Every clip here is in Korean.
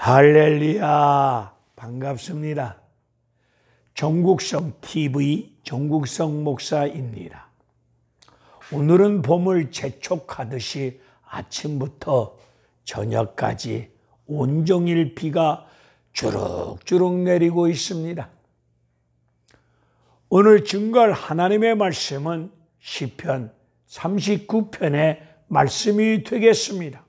할렐루야, 반갑습니다. 종국성 TV 종국성 목사입니다. 오늘은 봄을 재촉하듯이 아침부터 저녁까지 온종일 비가 주룩주룩 내리고 있습니다. 오늘 증거할 하나님의 말씀은 시편 39편의 말씀이 되겠습니다.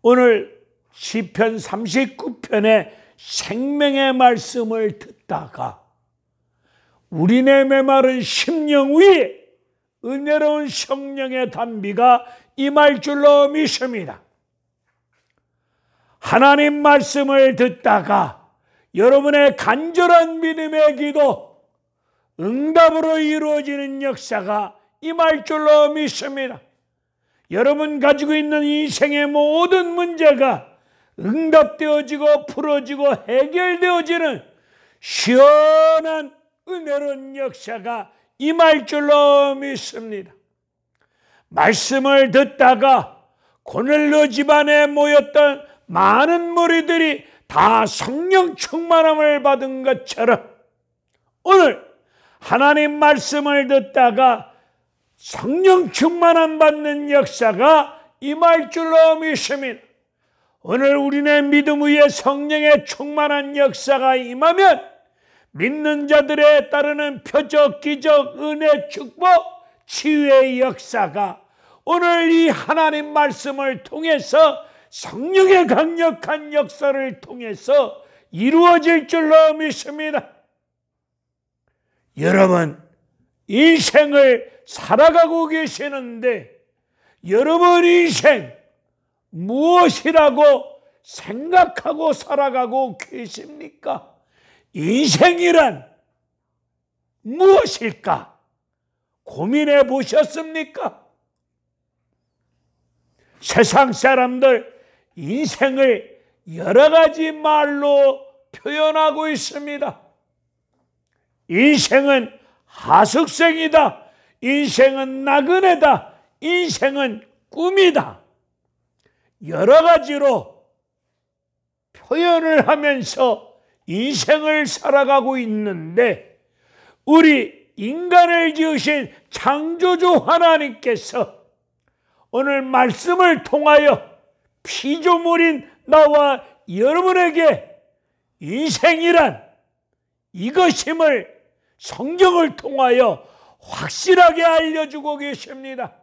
오늘 시편 39편의 생명의 말씀을 듣다가 우리네 메마른 심령 위에 은혜로운 성령의 단비가 임할 줄로 믿습니다. 하나님 말씀을 듣다가 여러분의 간절한 믿음의 기도 응답으로 이루어지는 역사가 임할 줄로 믿습니다. 여러분 가지고 있는 인생의 모든 문제가 응답되어지고 풀어지고 해결되어지는 시원한 은혜로운 역사가 임할 줄로 믿습니다. 말씀을 듣다가 고넬료 집안에 모였던 많은 무리들이 다 성령 충만함을 받은 것처럼 오늘 하나님 말씀을 듣다가 성령 충만함 받는 역사가 임할 줄로 믿습니다. 오늘 우리네 믿음 위에 성령의 충만한 역사가 임하면 믿는 자들에 따르는 표적, 기적, 은혜, 축복, 치유의 역사가 오늘 이 하나님 말씀을 통해서 성령의 강력한 역사를 통해서 이루어질 줄로 믿습니다. 여러분, 인생을 살아가고 계시는데 여러분 인생 무엇이라고 생각하고 살아가고 계십니까? 인생이란 무엇일까? 고민해 보셨습니까? 세상 사람들 인생을 여러 가지 말로 표현하고 있습니다. 인생은 하숙생이다. 인생은 나그네다. 인생은 꿈이다. 여러 가지로 표현을 하면서 인생을 살아가고 있는데 우리 인간을 지으신 창조주 하나님께서 오늘 말씀을 통하여 피조물인 나와 여러분에게 인생이란 이것임을 성경을 통하여 확실하게 알려주고 계십니다.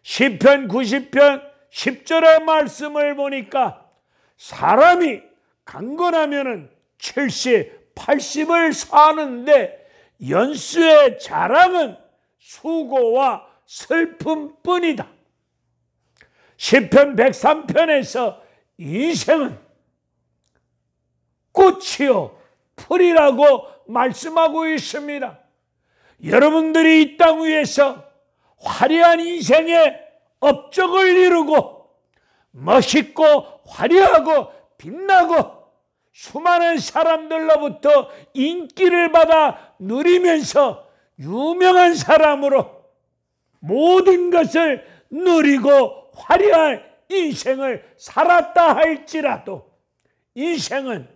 시편 90편 10절의 말씀을 보니까 사람이 강건하면은 70, 80을 사는데 연수의 자랑은 수고와 슬픔뿐이다. 시편 103편에서 인생은 꽃이요 풀이라고 말씀하고 있습니다. 여러분들이 이 땅 위에서 화려한 인생의 업적을 이루고 멋있고 화려하고 빛나고 수많은 사람들로부터 인기를 받아 누리면서 유명한 사람으로 모든 것을 누리고 화려한 인생을 살았다 할지라도 인생은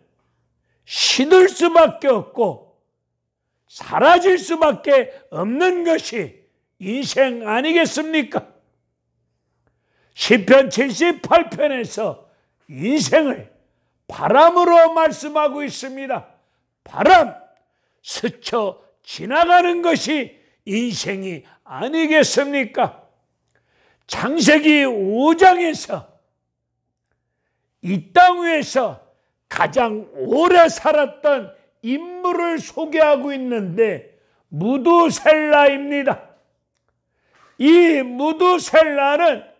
시들 수밖에 없고 사라질 수밖에 없는 것이 인생 아니겠습니까? 시편 78편에서 인생을 바람으로 말씀하고 있습니다. 바람, 스쳐 지나가는 것이 인생이 아니겠습니까? 창세기 5장에서 이 땅 위에서 가장 오래 살았던 인물을 소개하고 있는데 무두셀라입니다. 이 무두셀라는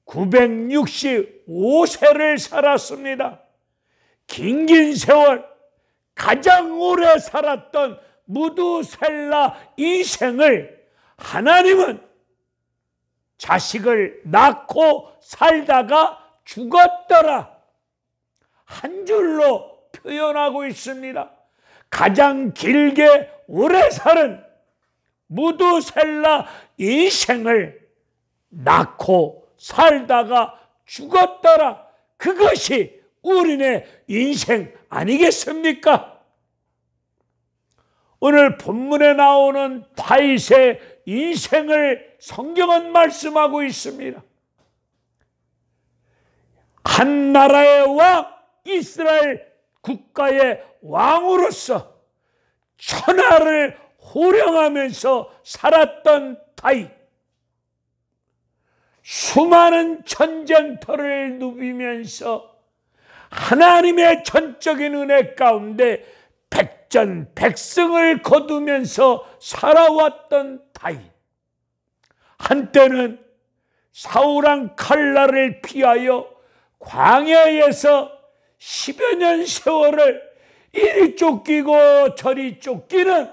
965세를 살았습니다. 긴 세월 가장 오래 살았던 무두셀라 인생을 하나님은 자식을 낳고 살다가 죽었더라 한 줄로 표현하고 있습니다. 가장 길게 오래 사는 무두셀라 인생을 낳고 살다가 죽었더라 그것이 우리네 인생 아니겠습니까? 오늘 본문에 나오는 다윗의 인생을 성경은 말씀하고 있습니다. 한 나라의 왕, 이스라엘 국가의 왕으로서 천하를 호령하면서 살았던 다윗, 수많은 전쟁터를 누비면서 하나님의 전적인 은혜 가운데 백전백승을 거두면서 살아왔던 다윗, 한때는 사울왕 칼날을 피하여 광야에서 10여 년 세월을 이리 쫓기고 저리 쫓기는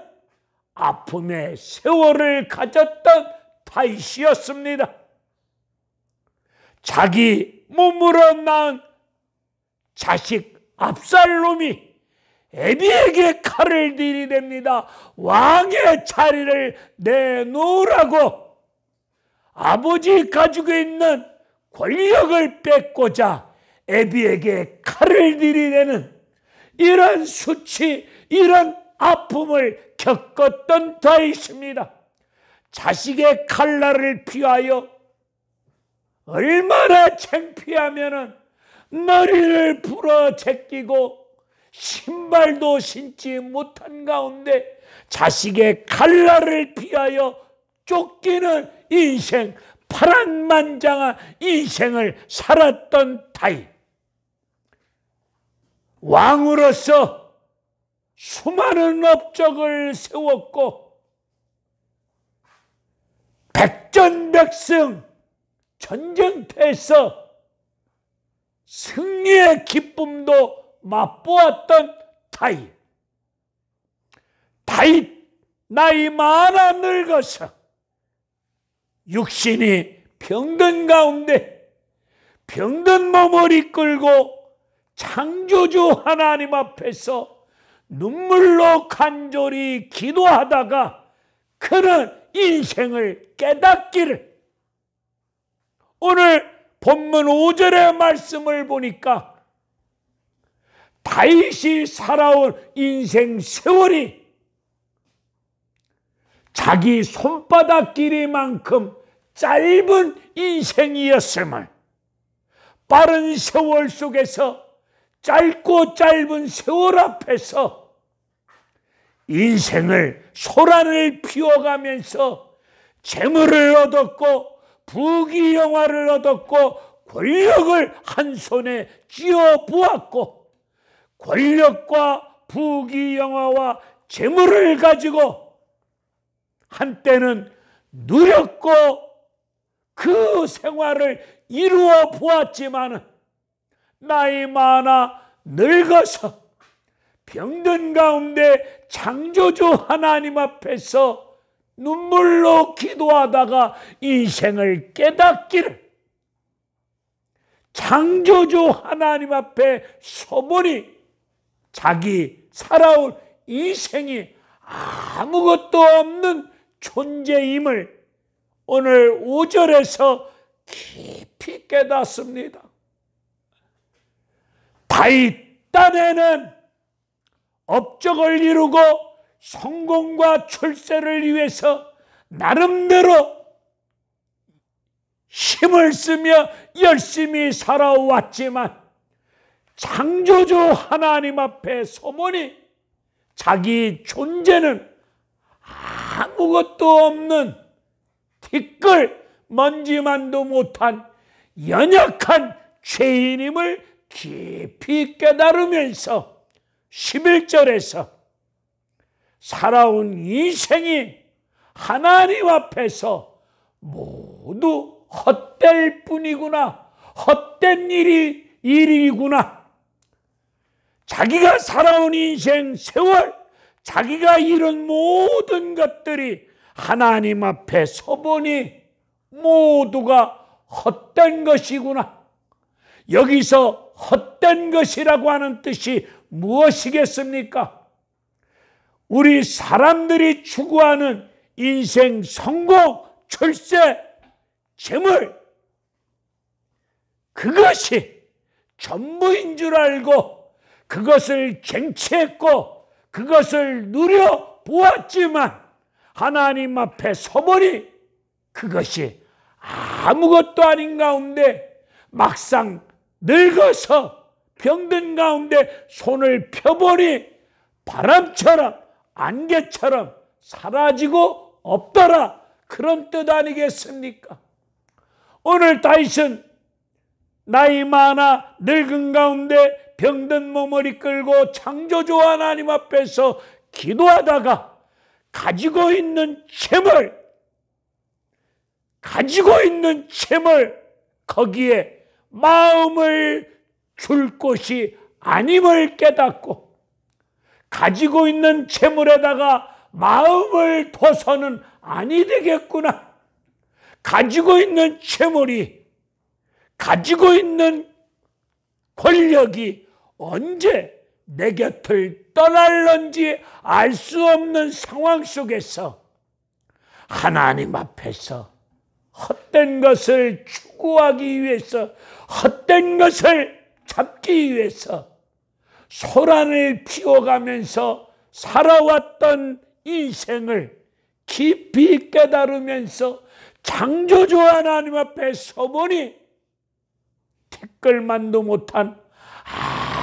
아픔의 세월을 가졌던 다윗이었습니다. 자기 몸으로 낳은 자식 압살롬이 애비에게 칼을 들이댑니다. 왕의 자리를 내놓으라고. 아버지 가지고 있는 권력을 뺏고자 애비에게 칼을 들이대는 이런 수치, 이런 아픔을 겪었던 다윗입니다. 자식의 칼날을 피하여 얼마나 창피하면은 머리를 풀어 제끼고 신발도 신지 못한 가운데 자식의 칼날을 피하여 쫓기는 인생, 파란만장한 인생을 살았던 다윗. 왕으로서 수많은 업적을 세웠고 백전백승 전쟁터에서 승리의 기쁨도 맛보았던 다윗. 다윗 나이 많아 늙어서 육신이 병든 가운데 병든 몸을 이끌고 창조주 하나님 앞에서 눈물로 간절히 기도하다가 그는 인생을 깨닫기를, 오늘 본문 5절의 말씀을 보니까 다윗이 살아온 인생 세월이 자기 손바닥 길이만큼 짧은 인생이었음을, 빠른 세월 속에서 짧고 짧은 세월 앞에서 인생을 소란을 피워가면서 재물을 얻었고 부귀영화를 얻었고 권력을 한 손에 쥐어보았고, 권력과 부귀영화와 재물을 가지고 한때는 누렸고 그 생활을 이루어 보았지만 나이 많아 늙어서 병든 가운데 창조주 하나님 앞에서 눈물로 기도하다가 인생을 깨닫기를, 창조주 하나님 앞에 서보니 자기 살아온 인생이 아무것도 없는 존재임을 오늘 5절에서 깊이 깨닫습니다. 다윗 딴에는 업적을 이루고 성공과 출세를 위해서 나름대로 힘을 쓰며 열심히 살아왔지만 창조주 하나님 앞에 서보니 자기 존재는 아무것도 없는 티끌 먼지만도 못한 연약한 죄인임을 깊이 깨달으면서 11절에서 살아온 인생이 하나님 앞에서 모두 헛될 뿐이구나, 헛된 일이구나. 자기가 살아온 인생 세월, 자기가 이룬 모든 것들이 하나님 앞에 서보니 모두가 헛된 것이구나. 여기서 헛된 것이라고 하는 뜻이 무엇이겠습니까? 우리 사람들이 추구하는 인생 성공, 출세, 재물, 그것이 전부인 줄 알고 그것을 쟁취했고 그것을 누려보았지만 하나님 앞에 서보니 그것이 아무것도 아닌 가운데 막상 늙어서 병든 가운데 손을 펴보니 바람처럼 안개처럼 사라지고 없더라. 그런 뜻 아니겠습니까? 오늘 다윗은 나이 많아 늙은 가운데 병든 몸을 이끌고 창조주 하나님 앞에서 기도하다가 가지고 있는 채물 거기에 마음을 줄 곳이 아님을 깨닫고 가지고 있는 채물에다가 마음을 둬서는 아니 되겠구나. 가지고 있는 채물이, 가지고 있는 권력이 언제 내 곁을 떠날런지 알 수 없는 상황 속에서 하나님 앞에서 헛된 것을 추구하기 위해서, 헛된 것을 잡기 위해서 소란을 피워가면서 살아왔던 인생을 깊이 깨달으면서 창조주 하나님 앞에 서보니 티끌만도 못한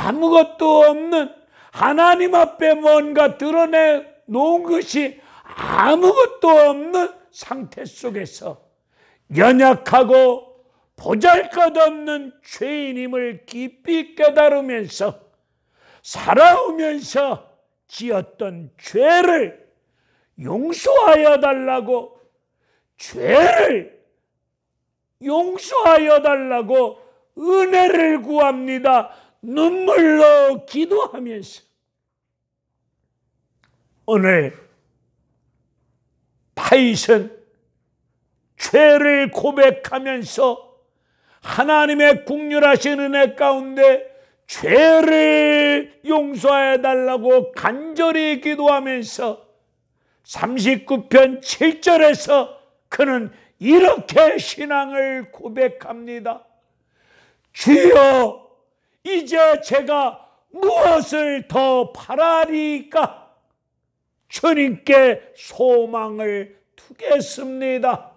아무것도 없는 하나님 앞에 뭔가 드러내 놓은 것이 아무것도 없는 상태 속에서 연약하고 보잘것없는 죄인임을 깊이 깨달으면서 살아오면서 지었던 죄를 용서하여 달라고, 죄를 용서하여 달라고 은혜를 구합니다. 눈물로 기도하면서 오늘 다윗은 죄를 고백하면서 하나님의 긍휼하신 은혜 가운데 죄를 용서해 달라고 간절히 기도하면서 39편 7절에서 그는 이렇게 신앙을 고백합니다. 주여, 이제 제가 무엇을 더 바라리까? 주님께 소망을 두겠습니다.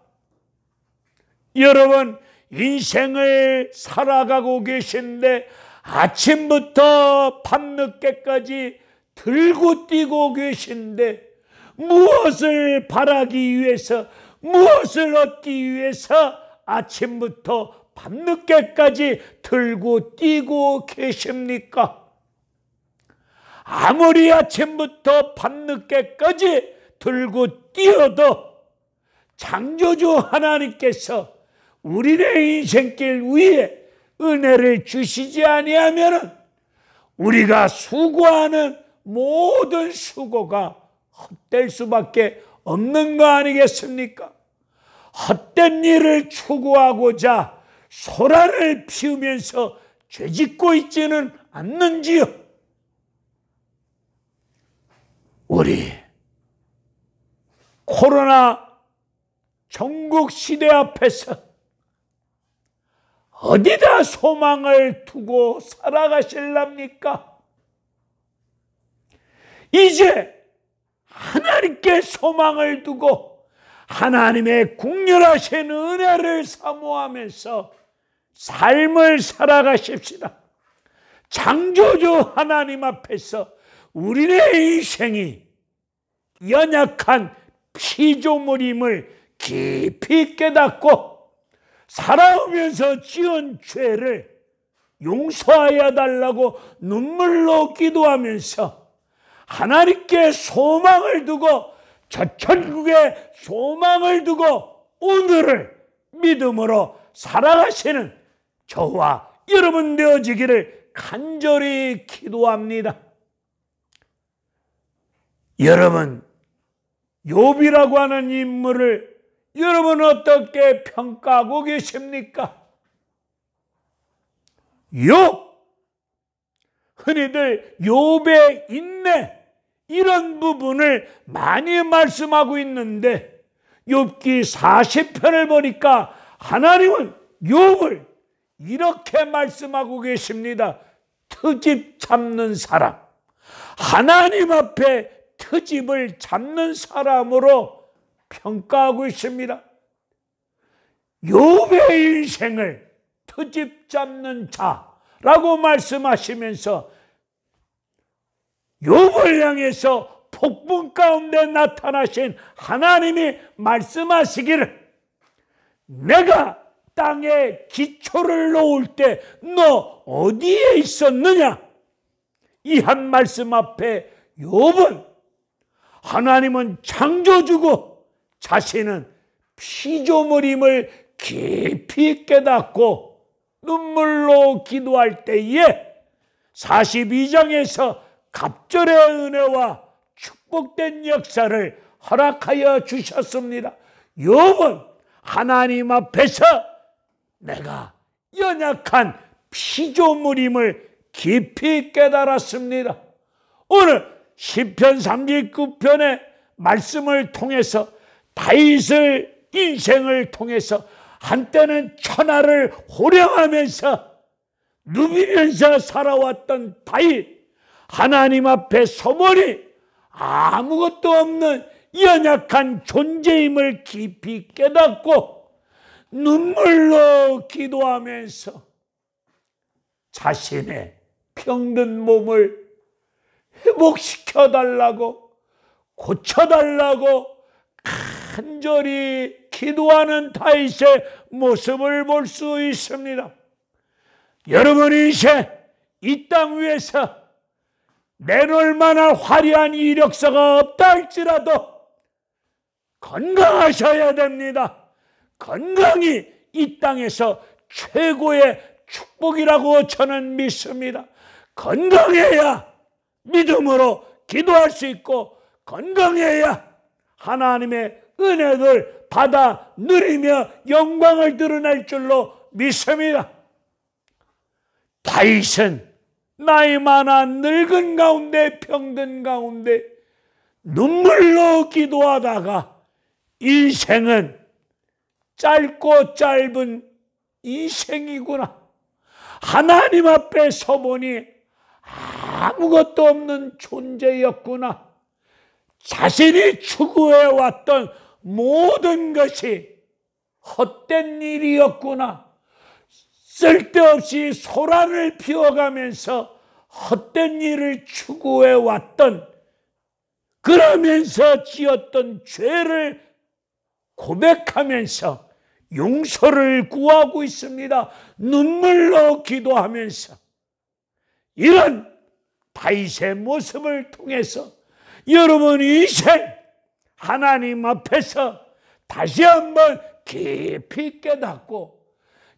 여러분, 인생을 살아가고 계신데 아침부터 밤늦게까지 들고 뛰고 계신데 무엇을 바라기 위해서, 무엇을 얻기 위해서 아침부터 밤늦게까지 들고 뛰고 계십니까? 아무리 아침부터 밤늦게까지 들고 뛰어도 창조주 하나님께서 우리의 인생길 위에 은혜를 주시지 아니하면 우리가 수고하는 모든 수고가 헛될 수밖에 없는 거 아니겠습니까? 헛된 일을 추구하고자 소란을 피우면서 죄짓고 있지는 않는지요? 우리 코로나 전국 시대 앞에서 어디다 소망을 두고 살아가실랍니까? 이제 하나님께 소망을 두고 하나님의 긍휼하신 은혜를 사모하면서 삶을 살아가십시다. 창조주 하나님 앞에서 우리의 인생이 연약한 피조물임을 깊이 깨닫고 살아오면서 지은 죄를 용서하여 달라고 눈물로 기도하면서 하나님께 소망을 두고 저 천국에 소망을 두고 오늘을 믿음으로 살아가시는 저와 여러분 되어지기를 간절히 기도합니다. 여러분, 욥이라고 하는 인물을 여러분 어떻게 평가하고 계십니까? 욥, 흔히들 욥의 인내 이런 부분을 많이 말씀하고 있는데 욥기 40편을 보니까 하나님은 욥을 이렇게 말씀하고 계십니다. 트집 잡는 사람, 하나님 앞에 트집을 잡는 사람으로 평가하고 있습니다. 욥의 인생을 트집 잡는 자라고 말씀하시면서 욥을 향해서 폭풍 가운데 나타나신 하나님이 말씀하시기를, 내가 땅에 기초를 놓을 때 너 어디에 있었느냐? 이 한 말씀 앞에 욥은 하나님은 창조주고 자신은 피조물임을 깊이 깨닫고 눈물로 기도할 때에 42장에서 갑절의 은혜와 축복된 역사를 허락하여 주셨습니다. 욥은 하나님 앞에서 내가 연약한 피조물임을 깊이 깨달았습니다. 오늘 시편 39편의 말씀을 통해서 다윗의 인생을 통해서 한때는 천하를 호령하면서 누비면서 살아왔던 다윗, 하나님 앞에 서보니 아무것도 없는 연약한 존재임을 깊이 깨닫고 눈물로 기도하면서 자신의 병든 몸을 회복시켜달라고, 고쳐달라고 간절히 기도하는 다윗의 모습을 볼 수 있습니다. 여러분 인생 이 땅 위에서 내놓을 만한 화려한 이력서가 없다 할지라도 건강하셔야 됩니다. 건강이 이 땅에서 최고의 축복이라고 저는 믿습니다. 건강해야 믿음으로 기도할 수 있고, 건강해야 하나님의 은혜를 받아 누리며 영광을 드러낼 줄로 믿습니다. 다윗은 나이 많아 늙은 가운데 병든 가운데 눈물로 기도하다가 인생은 짧고 짧은 인생이구나, 하나님 앞에 서보니 아무것도 없는 존재였구나, 자신이 추구해왔던 모든 것이 헛된 일이었구나, 쓸데없이 소란을 피워가면서 헛된 일을 추구해왔던, 그러면서 지었던 죄를 고백하면서 용서를 구하고 있습니다. 눈물로 기도하면서. 이런 다윗의 모습을 통해서 여러분 인생 하나님 앞에서 다시 한번 깊이 깨닫고,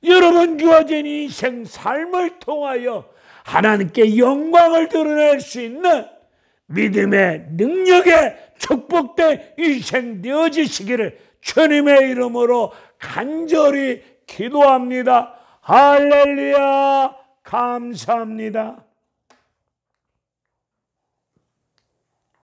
여러분 주어진 인생 삶을 통하여 하나님께 영광을 드러낼 수 있는 믿음의 능력에 축복된 인생 되어지시기를 주님의 이름으로 간절히 기도합니다. 할렐루야, 감사합니다.